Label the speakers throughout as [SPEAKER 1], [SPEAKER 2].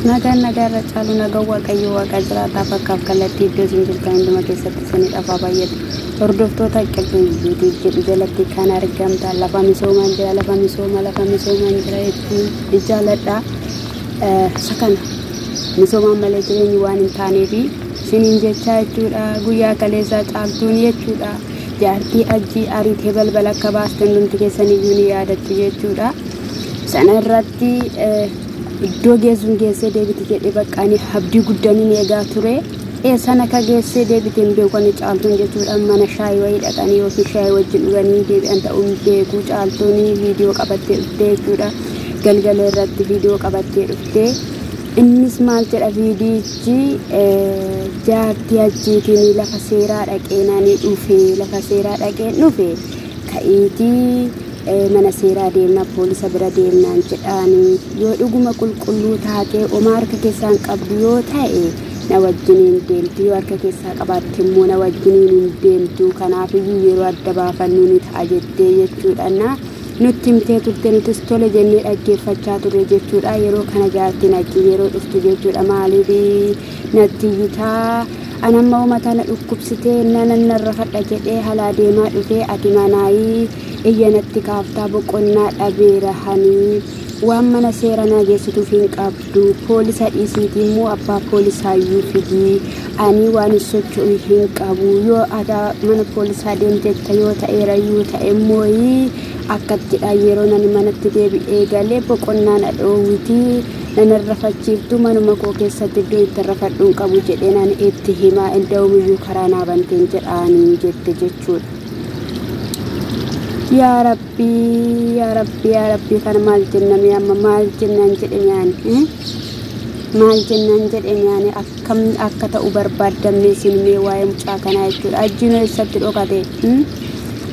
[SPEAKER 1] nagaan caalu nagaa waaqayyo waaqa jiraata fakkaaf kallattii iddoo isin jirtan hunduma keessatti isinii dhafaa baay'atu hordoftoota qilxuu jedhu jalatti kan argamta lafa misoomaan jira jechuun jaaladha sakana misoomaan malee jireenyi waan hin taaneefi isiniin jechaa jechuudha guyyaa kaleessaa caaltuun jechuudha jaartii ajjii ariitee balbala akka baastan hundumti keessaniyyuu ni yaadatti jechuudha sana irratti iddoo geessuun geessee deebiti jedhee baqqaanii abdii guddaniin eegaa ture sana ka geessee deebitiin beekan caaltuun jechuudha mana shaayii wayii dhaqanii yookiin shaayii wajjin dhuganii deebi'an ta'uun beekuu caaltuun viidiyoo qabattee dhuftee jechuudha galgala irratti viidiyoo qabattee dhuftee innis maal jedha viidiyichi jaartii ajjiitiin lafa seeraa dhaqee naanii dhufe ka'iitii mana seeraa deemna poolisa bira deemnaan jedhaanii yoo dhuguma qulqulluu taatee oma harka keessaan qabdu yoo ta'e na wajjiniin deemtu yoo harka keessaa qabaatte immoo na wajjiniin hin deemtu kanaafiyyuu yeroo adda baafannuu ni ta'a jettee jechuudha nutti himtee turte nutis tole jennee dhaggeeffachaa turre jechuudha yeroo kana jaartiin ajjii yeroo dhuftu jechuudha maaliif natti yitaa anamma uummata na dhukkubsitee narra fadha jedhee halaa deemaa dhufee ati manaayii iyyanatti kaaftaa boqonnaa dhabeera hani waan mana seera nageessituuf hin qabdu poolisa dhiisiitii immoo abbaa polisaayyuu fidii ani waan socho'u hin qabu yoo aadaa mana poolisaa deemtetta yoo ta'eerayyuu ta'e mooyii akkattidha yeroo nan manatti deebi'ee galee boqonnaan adhoowwitii nan rafachiiftu manuma koo keessatti iddoo itti rafadhuun qabu jedhee nan itti himaa inda'umiyyuu karaa naabanteen jedhaanii jette jechuudha. Ya Rabbi kan maal jenname amma maal jennan jedhanii akka ta'u barbaadamne sinmee waa'ee mucaa kanaa jechuudha ajjiinoo eessatti dhokate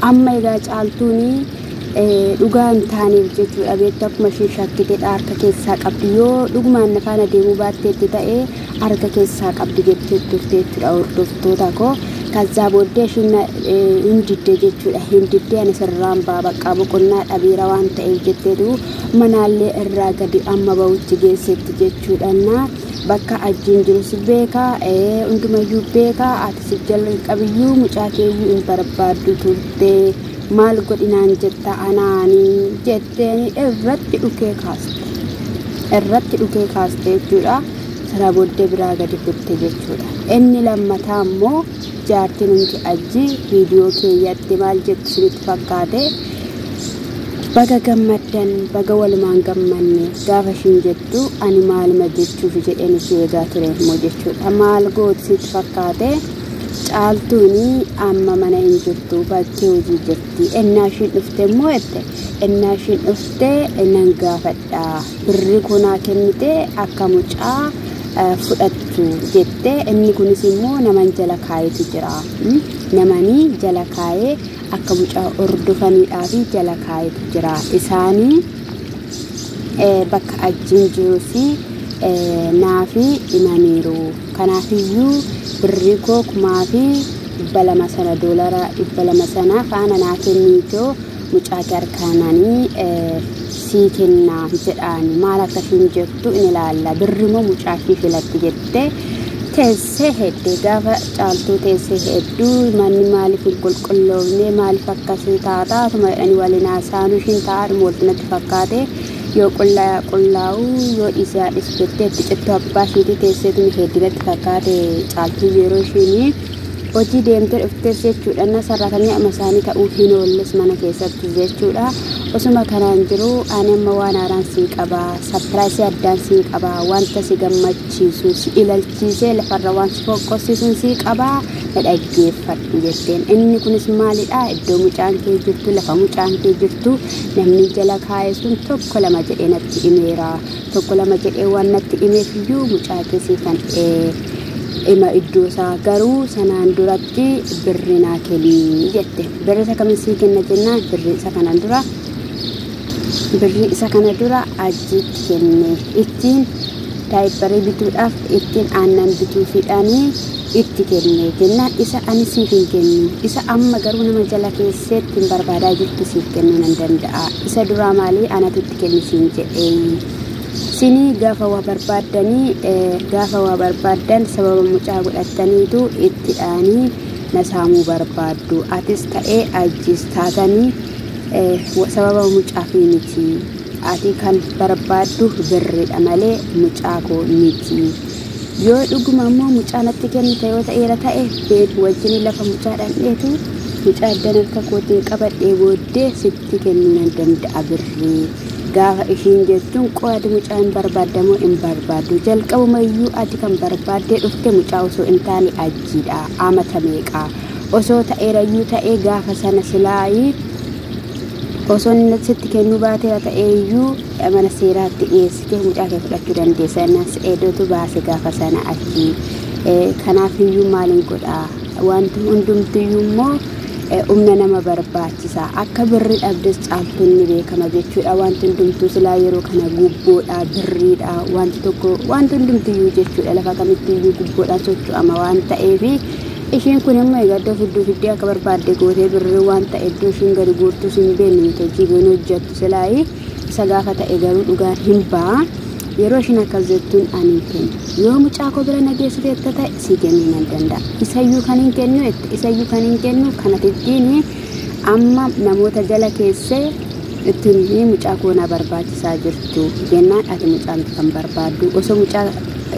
[SPEAKER 1] amma egaa caaltuuni dhugaa hin taaneef jechuudha beektu akkuma isheen shakkite harka keessaa qabdi yoo dhugumaan nafaana deemuu baatteetti ta'ee harka keessaa qabdi jettee turte jechuudha hordoftoota koo kaza boodde isheen hindidde jechuudha hindidde ani sirraan baabaqaa boqonnaa dhabeera waan ta'eef jetteetu manaallee irraa gadi amma ba'utti geessetti jechuudha bakka ajjiin jirus beekaa hundumayyuu beekaa ati si jalqabiyyuu mucaa keeyyuu hin barbaaddu turte maal godhinaan jetta anaanii jetteeni irratti dhukee kaaste jechuudha sara booddee biraa gadi kutte jechuudha inni lammataa immoo jaartiin hundi ajjii viidiyoo keeyyatti maal jettu sinitti fakkaate baga gammaddan baga walumaan gammanne gaafa ishiin jettu ani maaluma jechuuf jedheen ishee eegaa ture immoo jechuudha maal gooti sinitti fakkaate caaltuuni amma mana hin jirtu bakkee hojii jirti ennaa ishiin dhufte immoo ennaa ishiin dhufte nan gaafadha birri kunaa kennite akka mucaa fudhattu jette inni kunis immoo naman jala kaayetu jira namani jala kaayee akka mucaa ordofaniidhaaf jala kaayetu jira isaanii bakka ajjiin jirusi naafi imaniiru kanaafiyyuu birri koo kumaafi $200 sana $200 sana faana naa kenniitoo mucaa garkaananii sii kennaa jedhaan maal akka ishiin jettu in ilaalla birri moo mucaa ishii filatti jette teessee hedde gaafa caaltuu teessee hedduu manni maaliif hin qulqulloofne maaliif akkasii taataa tuma jedhanii waliin haasaanuu ishiin taa'aadhuma waltinatti fakkaate yoo qullaa'u yoo dhiisaa dhiisu jettee itti cittuu abbaa ishiitii teesseetu heddinatti fakkaate caaltuu yeroo ishiinii hojii deemtee dhuftees jechuudha sarratanii amma isaanii ta'uu hin oolles mana keessatti jechuudha osuma kanaan jiru ani amma waan haaraan sii qaba sapiraayisii addaan sii qaba wanta si gammachiisu si ilaalchiisee lafarra waan si foqqossiisuun sii qaba na dhaggeeffadhu jetteen inni kunis maalidha iddoo mucaan kee jirtu lafa mucaan kee jirtu namni jala kaa'e sun tokko lama jedhee natti himeera tokko lama jedhee waan natti himeefiyyuu mucaa keessii kan ima iddoosaa garuu sanaan duratti birri naa kennii jette birri isa kamisii kenna jennaan birri isa kana dura ajjiitti kenne ittiin daayipparii bituudhaaf ittiin aannan bituufiidhaanii itti kenne jennaan isa ani siif hin kennu isa amma garuu nama jala keesseetti hin barbaadaa jirtu siif kennuu nan danda'a isa duraa maalii anatu itti kennisiin jedhee Sini gaafa waa barbaadan sababa mucaa godhataniitu itti dhaanii nasaamuu barbaaddu. Atis ta'ee ajjis taatanii sababa mucaa fi miti. Ati kan barbaaddu birriidha malee mucaa koo miti. Yoo dhuguma immoo mucaa natti kennite yoo ta'eera ta'e beeku wajjin lafa mucaa dhandheetu mucaa addan harka kootiin qabadhee booddee sitti kennuu nan danda'a birrii. Gaafa ishiin jettuun qo'ati mucaan barbaadamoo hin barbaaddu. Jalqabumayyuu ati kan barbaaddee dhufte mucaa osoo hin taane ajjiidha. Amata meeqa osoo ta'eerayyuu ta'ee gaafa sana silaayii osoo inni sitti kennuu baateera ta'eeyyuu mana seeraatti dhiyeessitee mucaa kee fudhachuu dandeessa. Nas eedotu baase gaafa sana achi. Kanaafiyyuu maaliin godhaa? Wanti hundumtiyyuu immoo umna nama barbaachisa. Akka birri dhabdes caaltuun ni beekama jechuudha. Wanti hundumtuu silaa yeroo kana gubboodha, birriidha, wanti tokko wanti hundumtiyyuu jechuudha. Lafa kamittiyyuu gubboodhaan socho'ama waan ta'eef ishiin kun immoo egaa fiddee akka barbaadde gootee birrii waan ta'e iddoo ishiin gadi guurtus hin beekne hojii goone hojjettu silaayi isa gaafa ta'e garuu dhugaan hin ba'a. Yeroo ishiin akkas jettuun ani kennu yoo mucaa koo bira nageessite ta'e si kennuu nan danda'a. Isayyuu kan hin kennu kanatittiin amma namoota jala keessee ittiin mucaa koo na barbaachisaa jirtu jennaan ati mucaa kan barbaaddu osoo mucaa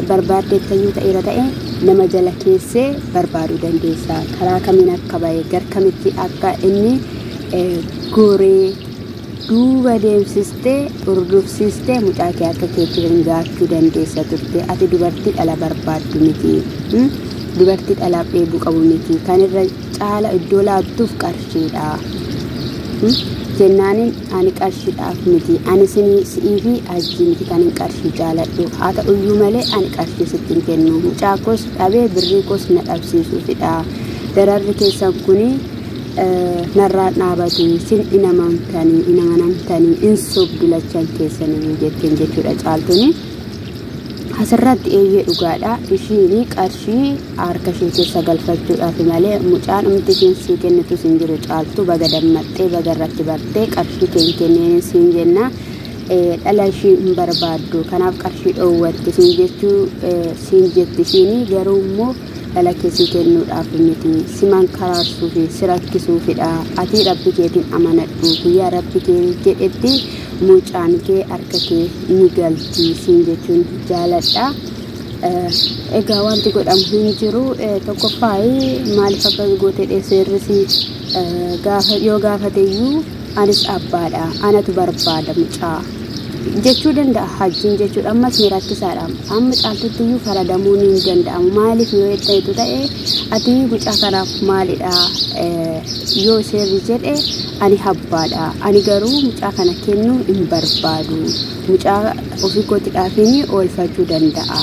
[SPEAKER 1] barbaaddeettayyuu ta'eera ta'e nama jala keessee barbaaduu dandeessa. Karaa kamiin akka bahe gar kamitti akka inni goree duuba deemsistee hordofsistee mucaa kee akka keetti gaachuu dandeessa turte. Ati dubartii dhala barbaaddu miti. Dubartii dhala dheebuu qabu miti. Kan irra caala iddoo laattuuf qarshiidha. Jennaanin ani qarshiidhaaf miti. Ani si'ii fi ajjii miti kan hin qarshii jaaladhu. Haa ta'uyyuu malee ani qarshii sitti hin kennu. Mucaa koos dhabee birrii koos na dhabsiisuufidha. Dararri keessan kuni narraan dhaabatu sin inamanamtanii in sobdu lachan keessanii jetteen jechuudha caaltuuni. Asirratti eeyyee dhugaadha. Ishiin qarshii harka ishee keessa galfachuudhaaf malee mucaan umti isheen sii kennitu sin jiru caaltu baga dammaxxee baga irratti bartee qarshii kee kenneen siin jenna. Dhala ishii hin barbaaddu kanaaf qarshii dhoowwatti siin jetti ishiin garuu immoo dhala keessii kennuudhaaf miti. Siman karaarsuu fi sirakkisuufidha. Ati rabbi keetiin amanadhu. Guyyaa rabbi kee jedhetti mucaan kee harka kee ni galti siin jechuun jaaladha. Egaa wanti godhamu hin jiru. Tokkoffaayi maaliif akka gootee seerrisi yoo gaafateyyuu anis abbaadha. Anatu barbaada mucaa jechuu danda'a hajjiin jechuudha. Ammas ni rakkisaadha. Amma caaltuttiyyuu faradamuun hin danda'amu. Maaliif yoo ta'etu ta'e ati mucaa kanaaf maalidha yoo seerri jedhe ani abbaadha. Ani garuu mucaa kana kennuu hin barbaadu. Mucaa ofii kootiidhaafin oolfachuu danda'a.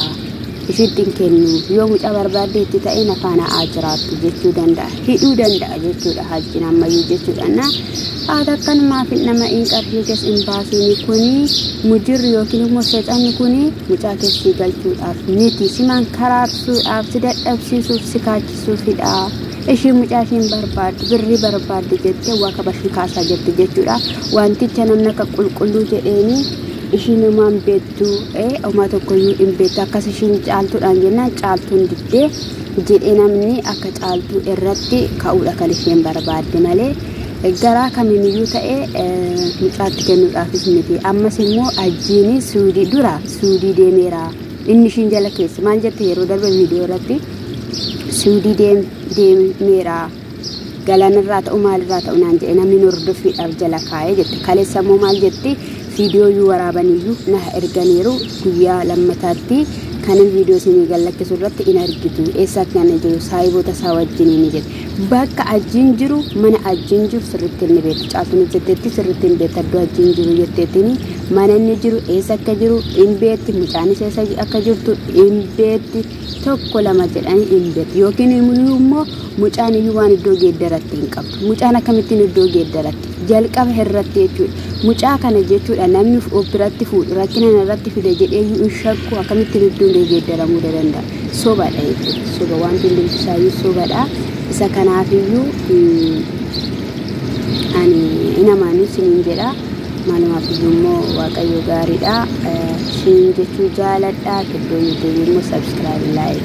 [SPEAKER 1] Ishiittiin kennu yoo mucaa barbaaddeetti ta'e na faana jiraattu jechuu danda'a. Hidhuu danda'a jechuudha hajjiin ammayyuu jechuudha. Haata akkanumaaf nama hin qarshii kees hin baasiin kuni mujirri yookiin immoo seexanni kuni mucaa keessii galchuudhaaf miti. Siman karaarsuudhaaf si dadhabsiisuuf si kaachisuufidha. Ishiin mucaa ishiin barbaaddu birrii barbaaddu jettee waa kabashii kaasaa jirti jechuudha. Wanticha namni akka qulqulluu jedheeni ishiin uumaan beektu uumaa tokkoyyuu hin beektu. Akkas ishiin caaltuudhaan jennaan caaltuun diddee jedhee namni akka caaltuu irratti ka'uudha kan isheen barbaadde malee. Garaa kamiiniyyuu ta'e mucaatti kennuudhaafis miti. Ammas immoo ajjiin suudii deemeera. Inni ishiin jala keessa maal jette yeroo darbe viidiyoo irratti suudii deemeera. Galaanirraa ta'u maalirraa ta'u naan jedhe namni hordoffiidhaaf jala kaa'ee jette. Kaleessa immoo maal jetti viidiyoo iyyuu waraabaniyyuu na erganiiru guyyaa lammataatti kanin viidiyoo isinii gallakkisu irratti in argitu. Eessa kana jiru saayiboota isaa wajjin ni jedhe. Bakka ajjiin jiru mana ajjiin jiru sirriitti ni beektu. Caaltuun jetteetti sirriitti ni beektu. Iddoo ajjiin jiru jetteettini mana inni jiru eessa akka jiru in beekti. Mucaanis eessa akka jirtu in beekti. Tokko lama jedhanii in beekti. Yookiin immoo mucaan iyyuu waan iddoo geeddaratti hin qabdu. Mucaan akkamittiin iddoo geeddaratti jalqaba irratti jechuudha. Mucaa kana jechuudha namni biratti fuudhu rakkina irratti fide jedhee iyyuu shakku akkamittiin iddoo geeddaramuu danda'a. Sobaadha jechuudha. Soba wanti hundumti isaayyuu sobadha. Isa kanaafiyyuu ani inamaanii siniin jedha. manumaaf immoo waaqayyo gaariidha. Shiin jechuu jaaladha. Iddoo YouTube immoo subscribe like